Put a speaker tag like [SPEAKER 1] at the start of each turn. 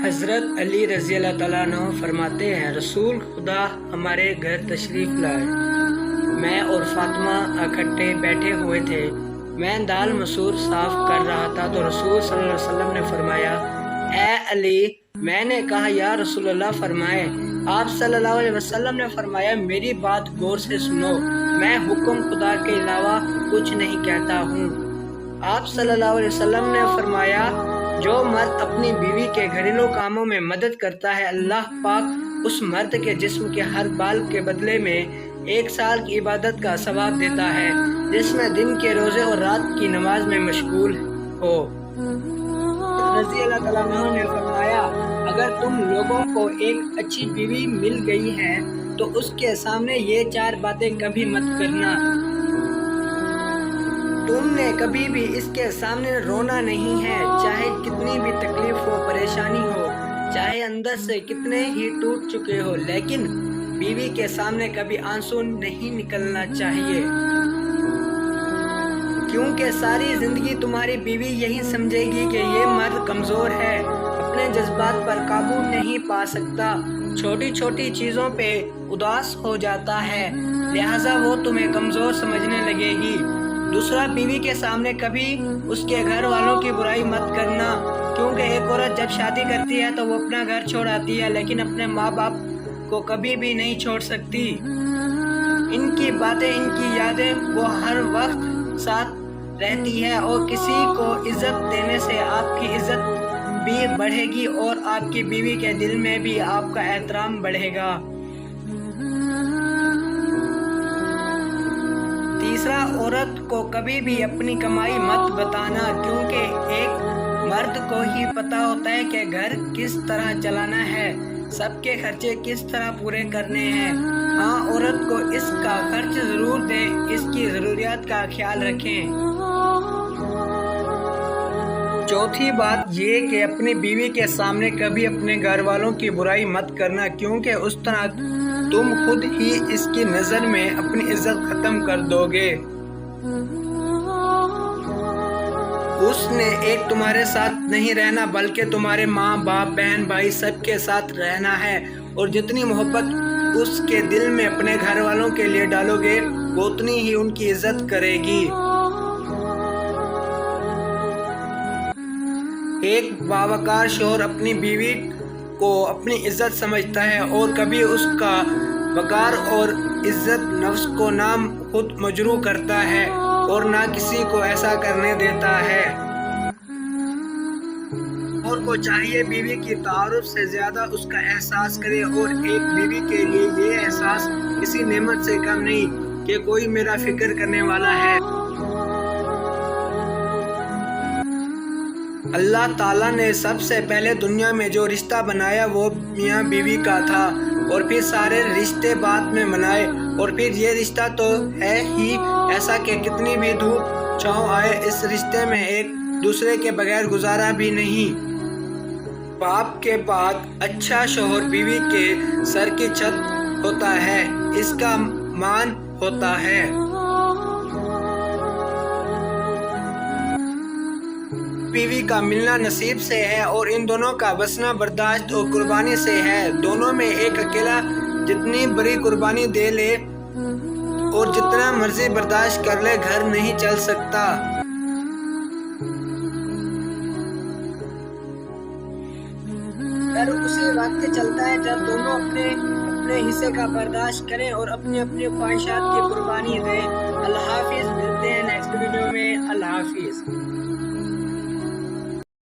[SPEAKER 1] حضرت علی رضی اللہ تعالیٰ عنہ فرماتے ہیں، رسول خدا ہمارے گھر تشریف لائے، میں اور فاطمہ اکٹھے بیٹھے ہوئے تھے، میں دال مسور صاف کر رہا تھا تو رسول صلی اللہ علیہ وسلم نے فرمایا، اے علی۔ میں نے کہا، یا رسول اللہ فرمائے۔ آپ صلی اللہ علیہ وسلم نے فرمایا، میری بات غور سے سنو، میں حکم خدا کے علاوہ کچھ نہیں کہتا ہوں۔ آپ صلی اللہ علیہ وسلم نے فرمایا، جو مرد اپنی بیوی کے گھریلو کاموں میں مدد کرتا ہے، اللہ پاک اس مرد کے جسم کے ہر بال کے بدلے میں 1 سال کی عبادت کا ثواب دیتا ہے، جس میں دن کے روزے اور رات کی نماز میں مشغول ہو۔ رضی اللہ تعالیٰ عنہ نے فرمایا، اگر تم لوگوں کو ایک اچھی بیوی مل گئی ہے تو اس کے سامنے یہ 4 باتیں کبھی مت کرنا۔ تم نے کبھی بھی اس کے سامنے رونا نہیں ہے، چاہے کتنی بھی تکلیف ہو، پریشانی ہو، چاہے اندر سے کتنے ہی ٹوٹ چکے ہو، لیکن بیوی کے سامنے کبھی آنسو نہیں نکلنا چاہیے، کیونکہ ساری زندگی تمہاری بیوی یہی سمجھے گی کہ یہ مرد کمزور ہے، اپنے جذبات پر قابو نہیں پا سکتا، چھوٹی چھوٹی چیزوں پہ اداس ہو جاتا ہے، لہٰذا وہ تمہیں کمزور سمجھنے لگے گی۔ دوسرا، بیوی کے سامنے کبھی اس کے گھر والوں کی برائی مت کرنا، کیونکہ ایک عورت جب شادی کرتی ہے تو وہ اپنا گھر چھوڑ آتی ہے، لیکن اپنے ماں باپ کو کبھی بھی نہیں چھوڑ سکتی۔ ان کی باتیں، ان کی یادیں وہ ہر وقت ساتھ رہتی ہے، اور کسی کو عزت دینے سے آپ کی عزت بھی بڑھے گی اور آپ کی بیوی کے دل میں بھی آپ کا احترام بڑھے گا۔ تیسرا، عورت کو کبھی بھی اپنی کمائی مت بتانا، کیونکہ ایک مرد کو ہی پتہ ہوتا ہے کہ گھر کس طرح چلانا ہے، سب کے خرچے کس طرح پورے کرنے ہیں۔ ہاں، عورت کو اس کا خرچ ضرور دیں، اس کی ضروریات کا خیال رکھیں۔ چوتھی بات یہ کہ اپنی بیوی کے سامنے کبھی اپنے گھر والوں کی برائی مت کرنا، کیونکہ اس طرح تم خود ہی اس کی نظر میں اپنی عزت ختم کر دو گے۔ اس نے ایک تمہارے ساتھ نہیں رہنا، بلکہ تمہارے ماں باپ، بہن بھائی سب کے ساتھ رہنا ہے، اور جتنی محبت اس کے دل میں اپنے گھر والوں کے لیے ڈالو گے، وہ اتنی ہی ان کی عزت کرے گی۔ ایک باوقار شوہر اپنی بیوی کو اپنی عزت سمجھتا ہے اور کبھی اس کا وقار اور عزت نفس کو نہ خود مجروح کرتا ہے اور نہ کسی کو ایسا کرنے دیتا ہے۔ شوہر کو چاہیے بیوی کی تعارف سے زیادہ اس کا احساس کرے، اور ایک بیوی کے لیے یہ احساس کسی نعمت سے کم نہیں کہ کوئی میرا فکر کرنے والا ہے۔ اللہ تعالیٰ نے سب سے پہلے دنیا میں جو رشتہ بنایا وہ میاں بیوی کا تھا، اور پھر سارے رشتے بعد میں بنائے، اور پھر یہ رشتہ تو ہے ہی ایسا کہ کتنی بھی دھوپ چھاؤں آئے، اس رشتے میں ایک دوسرے کے بغیر گزارا بھی نہیں۔ باپ کے بعد اچھا شوہر بیوی کے سر کی چھت ہوتا ہے، اس کا مان ہوتا ہے۔ بیوی کا ملنا نصیب سے ہے، اور ان دونوں کا بسنا برداشت اور قربانی سے ہے۔ دونوں میں ایک اکیلا جتنی بڑی قربانی دے لے اور جتنا مرضی برداشت کر لے، گھر نہیں چل سکتا۔ گھر اسی وقت چلتا ہے جب دونوں اپنے حصے کا برداشت کریں اور اپنی خواہشات کی قربانی دیں۔ اللہ حافظ، ملتے ہیں نیکسٹ ویڈیو میں۔ اللہ حافظ۔